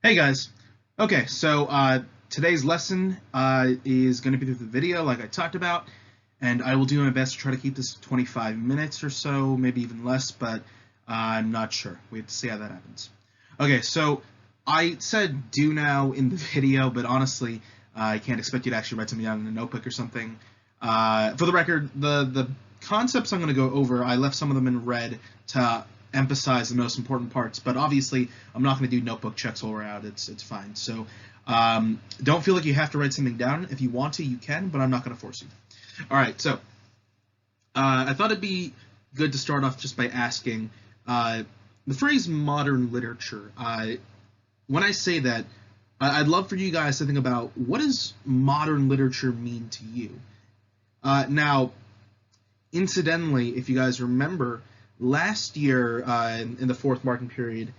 Hey guys. Okay, so today's lesson is going to be through the video, like I talked about, and I will do my best to try to keep this to 25 minutes or so, maybe even less, but I'm not sure. We have to see how that happens. Okay, so I said do now in the video, but honestly, I can't expect you to actually write something down in a notebook or something. For the record, the concepts I'm going to go over, I left some of them in red to emphasize the most important parts, but obviously I'm not going to do notebook checks while we're out. It's fine. So don't feel like you have to write something down. If you want to, you can, but I'm not going to force you. All right, so I thought it'd be good to start off just by asking the phrase modern literature. When I say that, I'd love for you guys to think about what does modern literature mean to you. Now, incidentally, if you guys remember, last year in the fourth marking period,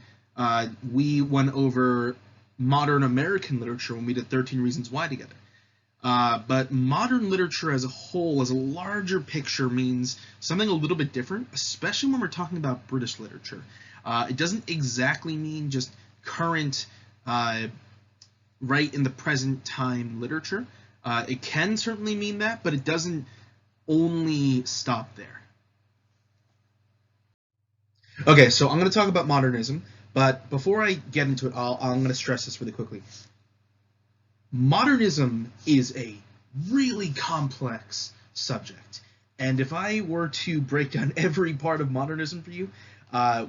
we went over modern American literature when we did 13 Reasons Why together. But modern literature as a whole, as a larger picture, means something a little bit different, especially when we're talking about British literature. It doesn't exactly mean just current, right in the present time literature. It can certainly mean that, but it doesn't only stop there. Okay, so I'm going to talk about modernism, but before I get into it, I'm going to stress this really quickly. Modernism is a really complex subject, and if I were to break down every part of modernism for you,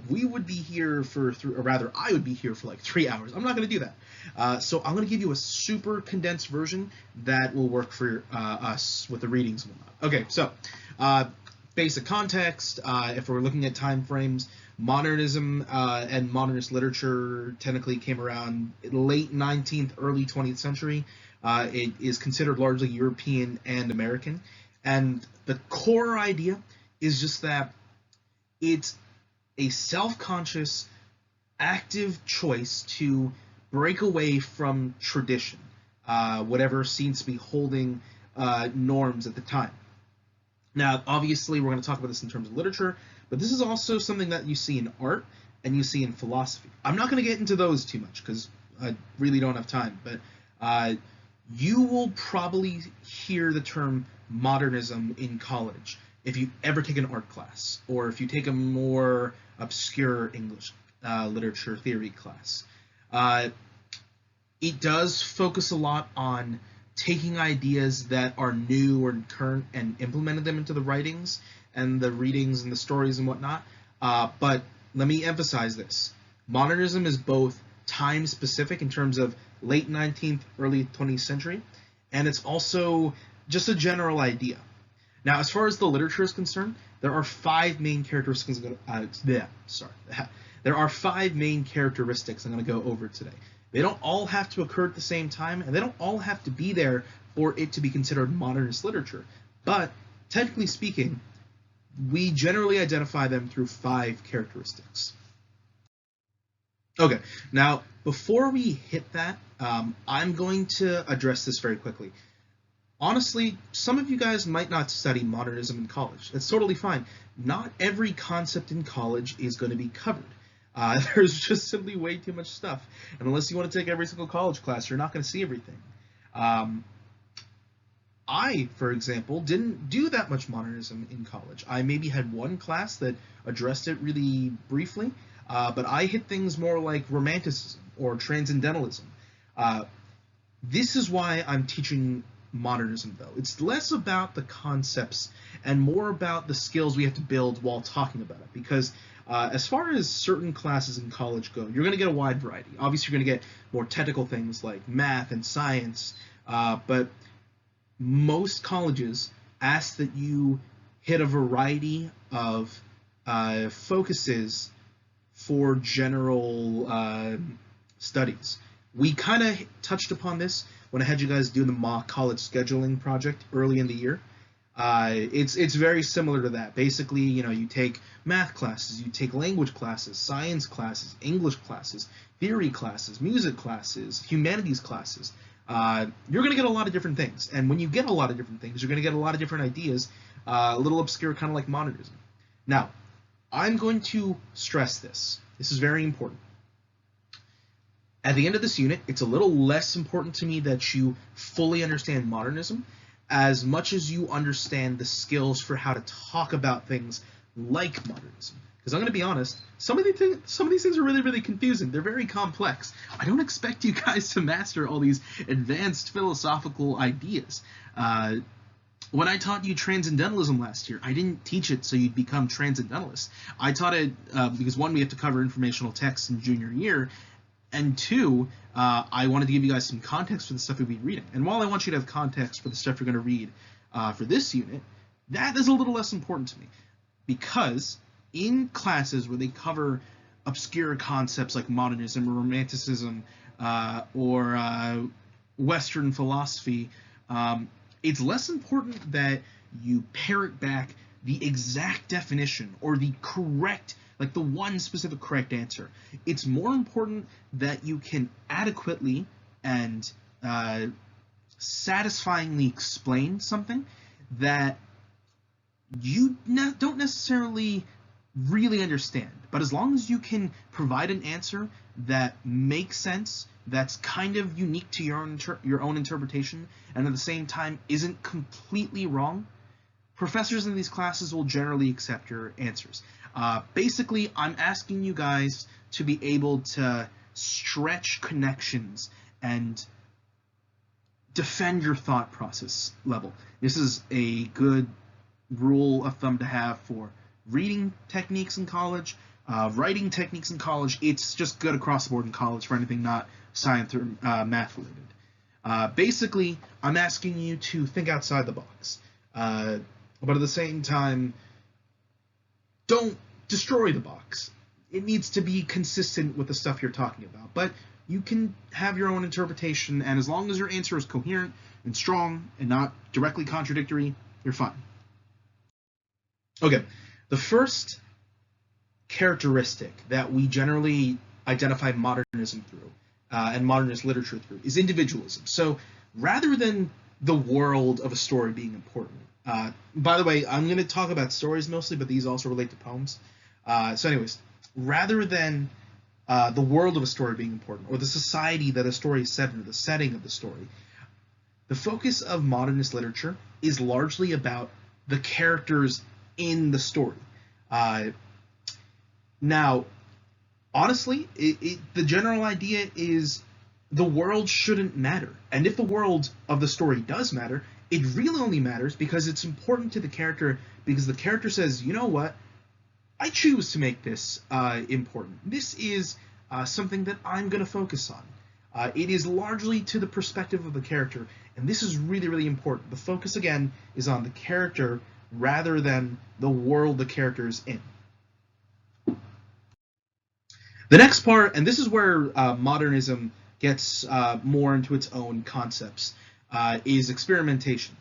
we would be here for, or rather, I would be here for like 3 hours. I'm not going to do that. So I'm going to give you a super condensed version that will work for us with the readings and whatnot. Okay, so basic context, if we're looking at time frames, modernism and modernist literature technically came around late 19th, early 20th century. It is considered largely European and American. And the core idea is just that it's a self-conscious, active choice to break away from tradition, whatever seems to be holding norms at the time. Now, obviously, we're going to talk about this in terms of literature, but this is also something that you see in art and you see in philosophy. I'm not going to get into those too much because I really don't have time, but you will probably hear the term modernism in college if you ever take an art class or if you take a more obscure English literature theory class. It does focus a lot on taking ideas that are new or current and implementing them into the writings and the readings and the stories and whatnot. But let me emphasize this. Modernism is both time specific in terms of late 19th, early 20th century, and it's also just a general idea. Now, as far as the literature is concerned, there are five main characteristics. There are five main characteristics I'm going to go over today. They don't all have to occur at the same time, and they don't all have to be there for it to be considered modernist literature. But technically speaking, we generally identify them through five characteristics. Okay, now before we hit that, I'm going to address this very quickly. Honestly, some of you guys might not study modernism in college. That's totally fine. Not every concept in college is going to be covered. There's just simply way too much stuff. And unless you want to take every single college class, you're not going to see everything. I, for example, didn't do that much modernism in college. I maybe had one class that addressed it really briefly, but I hit things more like romanticism or transcendentalism. This is why I'm teaching modernism, though. It's less about the concepts and more about the skills we have to build while talking about it, because as far as certain classes in college go, you're going to get a wide variety. Obviously, you're going to get more technical things like math and science, but most colleges ask that you hit a variety of focuses for general studies. We kind of touched upon this when I had you guys do the mock college scheduling project early in the year. It's very similar to that. Basically, you take math classes, you take language classes, science classes, English classes, theory classes, music classes, humanities classes. You're going to get a lot of different things. And when you get a lot of different things, you're going to get a lot of different ideas, a little obscure, kind of like modernism. Now, I'm going to stress this. This is very important. At the end of this unit, it's a little less important to me that you fully understand modernism as much as you understand the skills for how to talk about things like modernism. Because I'm going to be honest, some of these things are really, really confusing. They're very complex. I don't expect you guys to master all these advanced philosophical ideas. When I taught you transcendentalism last year, I didn't teach it so you'd become transcendentalists. I taught it because, one, we have to cover informational texts in junior year, and two, I wanted to give you guys some context for the stuff you'll be reading. And while I want you to have context for the stuff you're going to read for this unit, that is a little less important to me. Because in classes where they cover obscure concepts like modernism or romanticism or Western philosophy, it's less important that you parrot back the exact definition or the correct, like the one specific correct answer. It's more important that you can adequately and satisfyingly explain something that you don't necessarily really understand. But as long as you can provide an answer that makes sense, that's kind of unique to your own interpretation, and at the same time isn't completely wrong, professors in these classes will generally accept your answers. Basically, I'm asking you guys to be able to stretch connections and defend your thought process level. This is a good rule of thumb to have for reading techniques in college, writing techniques in college. It's just good across the board in college for anything not science or math related. Basically, I'm asking you to think outside the box, but at the same time, don't destroy the box. It needs to be consistent with the stuff you're talking about, but you can have your own interpretation, and as long as your answer is coherent and strong and not directly contradictory, you're fine. Okay, the first characteristic that we generally identify modernism through and modernist literature through is individualism. So rather than the world of a story being important, by the way, I'm going to talk about stories mostly, but these also relate to poems. So anyways, rather than the world of a story being important, or the society that a story is set in, or the setting of the story, the focus of modernist literature is largely about the characters in the story. Now, honestly, the general idea is the world shouldn't matter. And if the world of the story does matter, it really only matters because it's important to the character, because the character says, you know what, I choose to make this important. This is something that I'm going to focus on. It is largely to the perspective of the character, and this is really, really important. The focus, again, is on the character rather than the world the character is in. The next part, and this is where modernism gets more into its own concepts, is experimentation.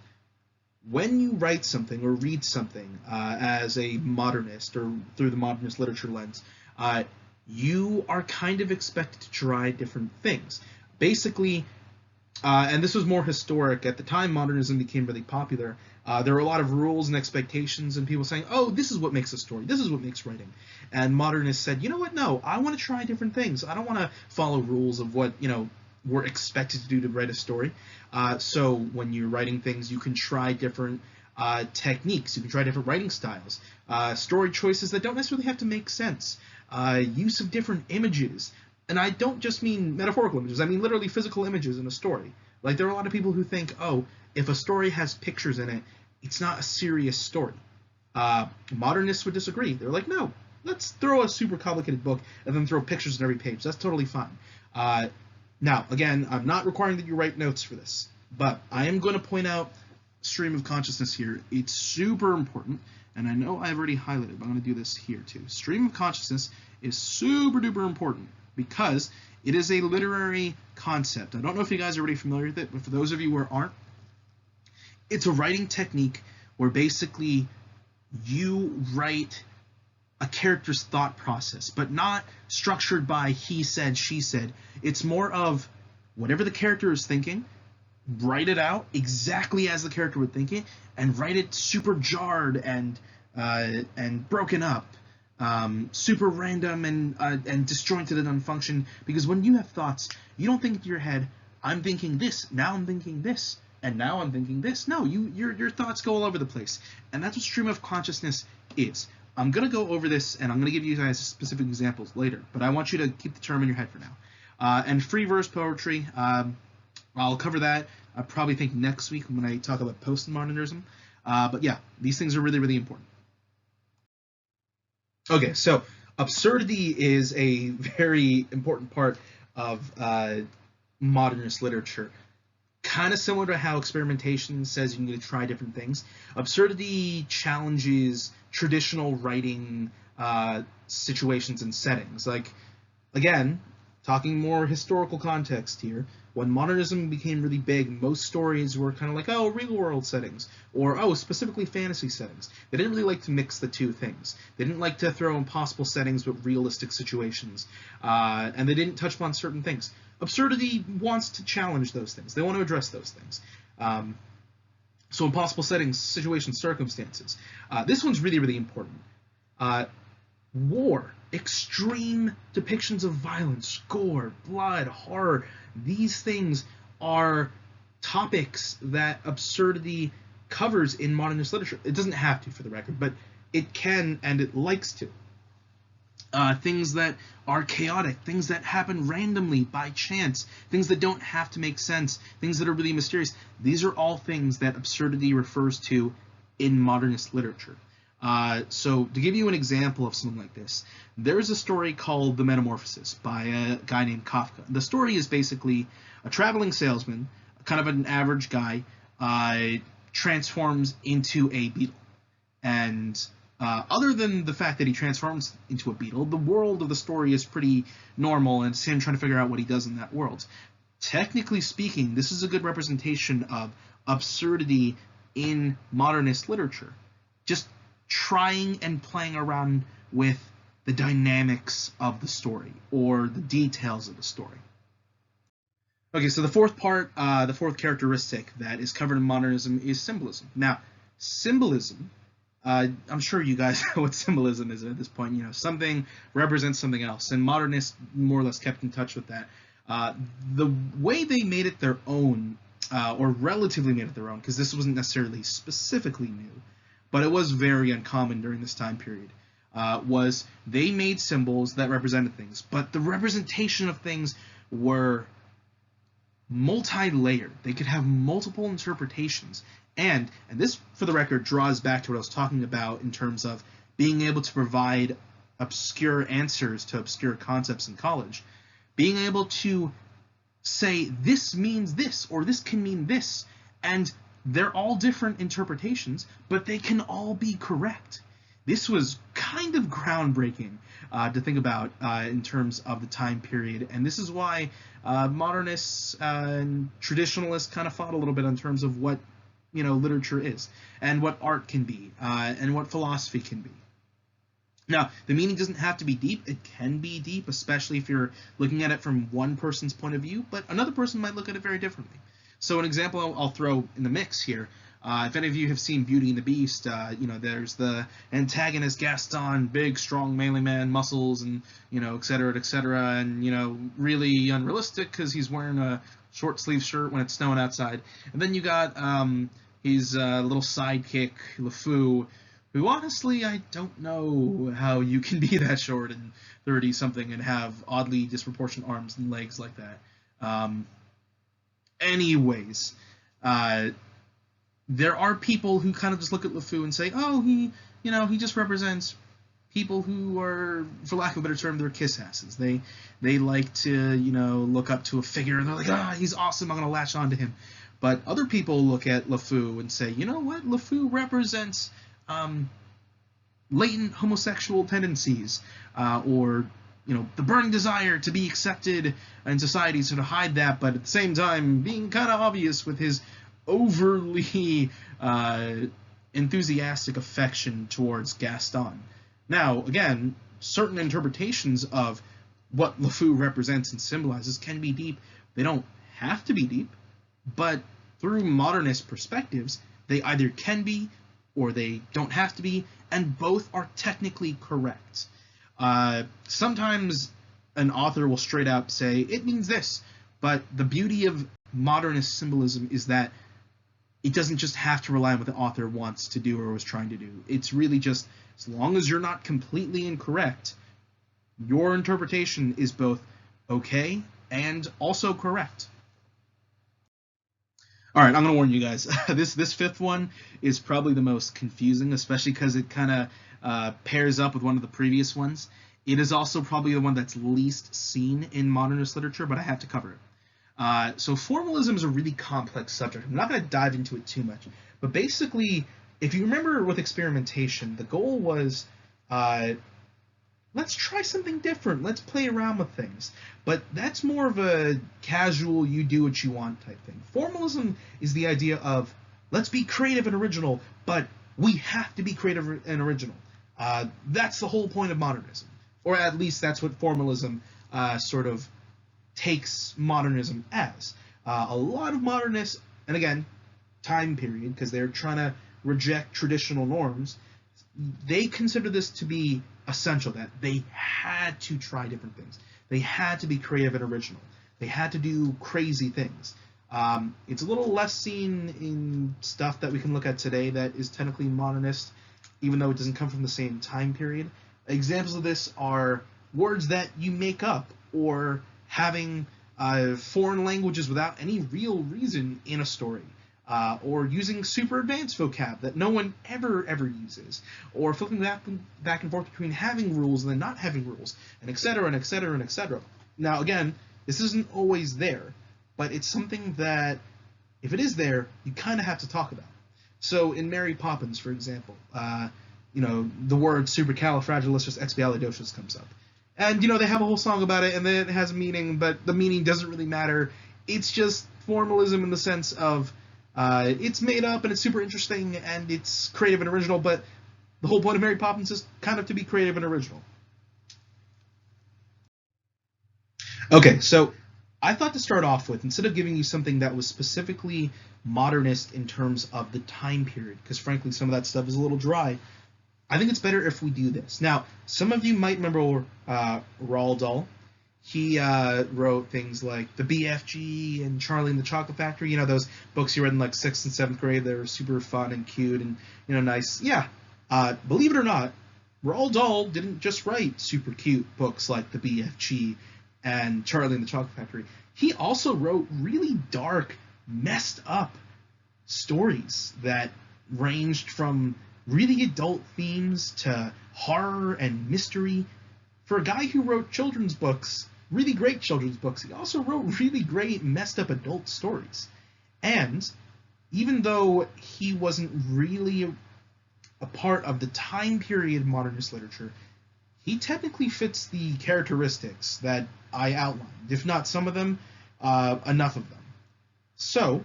When you write something or read something as a modernist or through the modernist literature lens, you are kind of expected to try different things. Basically, and this was more historic, at the time modernism became really popular, there were a lot of rules and expectations and people saying, oh, this is what makes a story, this is what makes writing. And modernists said, you know what, no, I want to try different things. I don't want to follow rules of what, we're expected to do to write a story. So when you're writing things, you can try different techniques, you can try different writing styles, story choices that don't necessarily have to make sense, use of different images. And I don't just mean metaphorical images, I mean literally physical images in a story. Like, there are a lot of people who think, oh, if a story has pictures in it, it's not a serious story. Modernists would disagree. They're like, no, let's throw a super complicated book and then throw pictures in every page. That's totally fine. Now, again, I'm not requiring that you write notes for this, but I am going to point out stream of consciousness here. It's super important, and I know I've already highlighted, but I'm going to do this here too. Stream of consciousness is super duper important because it is a literary concept. I don't know if you guys are already familiar with it, but for those of you who aren't, it's a writing technique where basically you write a character's thought process, but not structured by he said, she said. It's more of whatever the character is thinking, write it out exactly as the character would think it, and write it super jarred and broken up. super random and disjointed and unfunctioned. Because when you have thoughts, you don't think in your head, I'm thinking this, now I'm thinking this, and now I'm thinking this. No, your thoughts go all over the place, and that's what stream of consciousness is. I'm gonna go over this, and I'm gonna give you guys specific examples later, but I want you to keep the term in your head for now. And free verse poetry, I'll cover that. I probably think next week when I talk about postmodernism. But yeah, these things are really, really important. Okay, so absurdity is a very important part of modernist literature. Kind of similar to how experimentation says you need to try different things. Absurdity challenges traditional writing situations and settings. Like, again, talking more historical context here, when modernism became really big, most stories were kind of like, oh, real world settings, or oh, specifically fantasy settings. They didn't really like to mix the two things. They didn't like to throw impossible settings with realistic situations, and they didn't touch upon certain things. Absurdity wants to challenge those things. They want to address those things. So impossible settings, situations, circumstances. This one's really, really important. War, extreme depictions of violence, gore, blood, horror. These things are topics that absurdity covers in modernist literature. It doesn't have to, for the record, but it can and it likes to. Things that are chaotic, things that happen randomly, by chance, things that don't have to make sense, things that are really mysterious. These are all things that absurdity refers to in modernist literature. So to give you an example of something like this, there's a story called The Metamorphosis by a guy named Kafka. The story is basically a traveling salesman, kind of an average guy, transforms into a beetle. And other than the fact that he transforms into a beetle, the world of the story is pretty normal, and it's him trying to figure out what he does in that world. Technically speaking, this is a good representation of absurdity in modernist literature. Just trying and playing around with the dynamics of the story or the details of the story. Okay, so the fourth part, the fourth characteristic that is covered in modernism is symbolism. Now, symbolism, I'm sure you guys know what symbolism is at this point. You know, something represents something else, and modernists more or less kept in touch with that. The way they made it their own, or relatively made it their own, because this wasn't necessarily specifically new, but it was very uncommon during this time period, was they made symbols that represented things, but the representation of things were multi-layered. They could have multiple interpretations, and this, for the record, draws back to what I was talking about in terms of being able to provide obscure answers to obscure concepts in college. Being able to say, this means this, or this can mean this, and they're all different interpretations, but they can all be correct. This was kind of groundbreaking to think about in terms of the time period, and this is why modernists and traditionalists kind of fought a little bit in terms of what, you know, literature is, and what art can be, and what philosophy can be. Now, the meaning doesn't have to be deep. It can be deep, especially if you're looking at it from one person's point of view, but another person might look at it very differently. So an example I'll throw in the mix here, if any of you have seen Beauty and the Beast, you know, there's the antagonist Gaston, big, strong, manly man, muscles, and, you know, et cetera, and, you know, really unrealistic because he's wearing a short sleeve shirt when it's snowing outside. And then you got his little sidekick, LeFou, who honestly I don't know how you can be that short and 30-something and have oddly disproportionate arms and legs like that. Anyways, there are people who kind of just look at LeFou and say, oh, he just represents people who are, for lack of a better term, they're kiss asses. They like to, you know, look up to a figure and they're like, ah, he's awesome, I'm going to latch on to him. But other people look at LeFou and say, you know what, LeFou represents latent homosexual tendencies, or, you know, the burning desire to be accepted in society, so to hide that, but at the same time being kind of obvious with his overly enthusiastic affection towards Gaston. Now, again, certain interpretations of what LeFou represents and symbolizes can be deep. They don't have to be deep, but through modernist perspectives, they either can be or they don't have to be, and both are technically correct. Sometimes an author will straight up say, it means this, but the beauty of modernist symbolism is that it doesn't just have to rely on what the author wants to do or was trying to do. It's really just, as long as you're not completely incorrect, your interpretation is both okay and also correct. All right, I'm going to warn you guys. This fifth one is probably the most confusing, especially because it kind of pairs up with one of the previous ones. It is also probably the one that's least seen in modernist literature, but I have to cover it. So formalism is a really complex subject. I'm not going to dive into it too much, but basically, if you remember with experimentation, the goal was let's try something different. Let's play around with things. But that's more of a casual, you do what you want type thing. Formalism is the idea of let's be creative and original, but we have to be creative and original. That's the whole point of modernism. Or at least that's what formalism sort of takes modernism as. A lot of modernists, and again, time period, because they're trying to reject traditional norms, they consider this to be essential, that they had to try different things. They had to be creative and original. They had to do crazy things. It's a little less seen in stuff that we can look at today that is technically modernist, even though it doesn't come from the same time period. Examples of this are words that you make up, or having foreign languages without any real reason in a story. Or using super advanced vocab that no one ever uses, or flipping back and forth between having rules and then not having rules, and etc. and etc. and etc. Now again, this isn't always there, but it's something that, if it is there, you kind of have to talk about. So in Mary Poppins, for example, the word supercalifragilisticexpialidocious comes up, and they have a whole song about it, and then it has a meaning, but the meaning doesn't really matter. It's just formalism in the sense of it's made up and it's super interesting and it's creative and original, but the whole point of Mary Poppins is kind of to be creative and original. Okay, so I thought to start off with, instead of giving you something that was specifically modernist in terms of the time period, because frankly some of that stuff is a little dry, I think it's better if we do this. Now, some of you might remember Roald Dahl. He wrote things like The BFG and Charlie and the Chocolate Factory, those books you read in like 6th and 7th grade that were super fun and cute and, nice. Yeah, believe it or not, Roald Dahl didn't just write super cute books like The BFG and Charlie and the Chocolate Factory. He also wrote really dark, messed up stories that ranged from really adult themes to horror and mystery. For a guy who wrote children's books, really great children's books, he also wrote really great messed up adult stories. And even though he wasn't really a part of the time period modernist literature, he technically fits the characteristics that I outlined, if not some of them, enough of them. So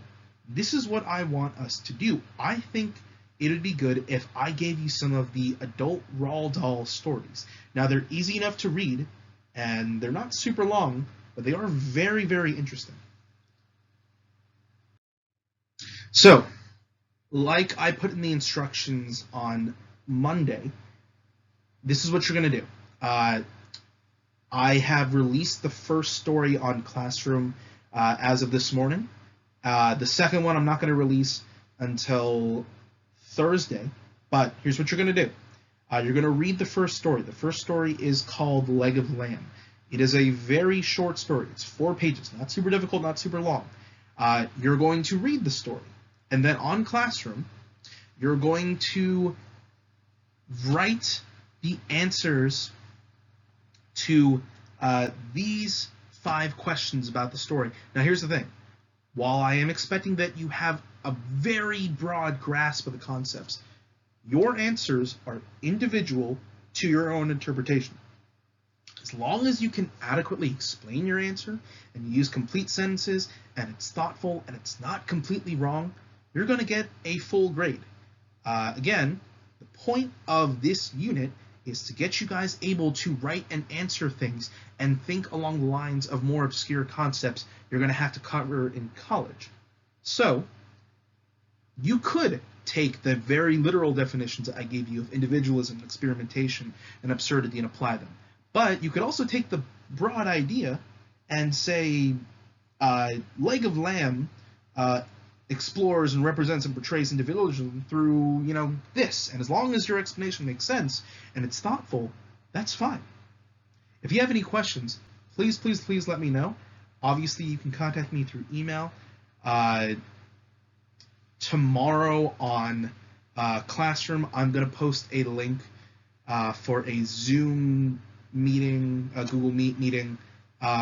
this is what I want us to do. I think it would be good if I gave you some of the adult Roald Dahl stories. Now, they're easy enough to read, and they're not super long, but they are very, very interesting. So, like I put in the instructions on Monday, this is what you're going to do. I have released the first story on Classroom as of this morning. The second one I'm not going to release until Thursday, but here's what you're going to do. You're going to read the first story. The first story is called Leg of Lamb. It is a very short story. It's 4 pages, not super difficult, not super long. You're going to read the story, and then on Classroom, you're going to write the answers to these 5 questions about the story. Now, here's the thing. While I am expecting that you have a very broad grasp of the concepts, your answers are individual to your own interpretation. As long as you can adequately explain your answer and you use complete sentences and it's thoughtful and it's not completely wrong, you're going to get a full grade. Again, the point of this unit is to get you guys able to write and answer things and think along the lines of more obscure concepts you're going to have to cover in college. So, you could take the very literal definitions I gave you of individualism, experimentation, and absurdity and apply them. But you could also take the broad idea and say, Leg of Lamb explores and represents and portrays individualism through, this. And as long as your explanation makes sense and it's thoughtful, that's fine. If you have any questions, please let me know. Obviously, you can contact me through email. Tomorrow on Classroom, I'm going to post a link for a Zoom meeting, a Google Meet meeting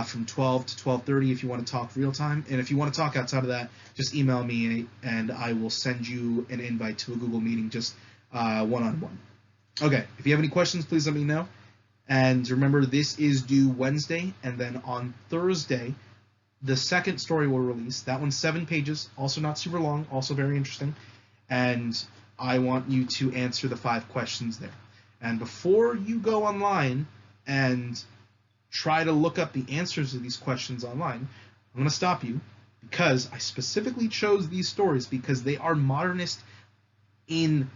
from 12 to 12:30 if you want to talk real time. And if you want to talk outside of that, just email me and I will send you an invite to a Google meeting, just one-on-one. Okay, if you have any questions, please let me know. And remember, this is due Wednesday, and then on Thursday, the second story will release. That one's 7 pages, also not super long, also very interesting. And I want you to answer the 5 questions there. And before you go online and try to look up the answers to these questions online, I'm going to stop you, because I specifically chose these stories because they are modernist in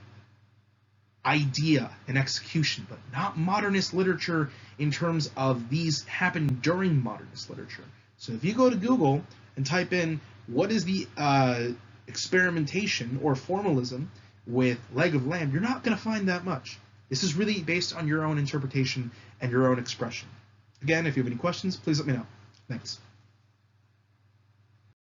idea and execution, but not modernist literature in terms of these happened during modernist literature. So if you go to Google and type in what is the experimentation or formalism with Leg of Lamb, you're not going to find that much. This is really based on your own interpretation and your own expression. Again, if you have any questions, please let me know. Thanks.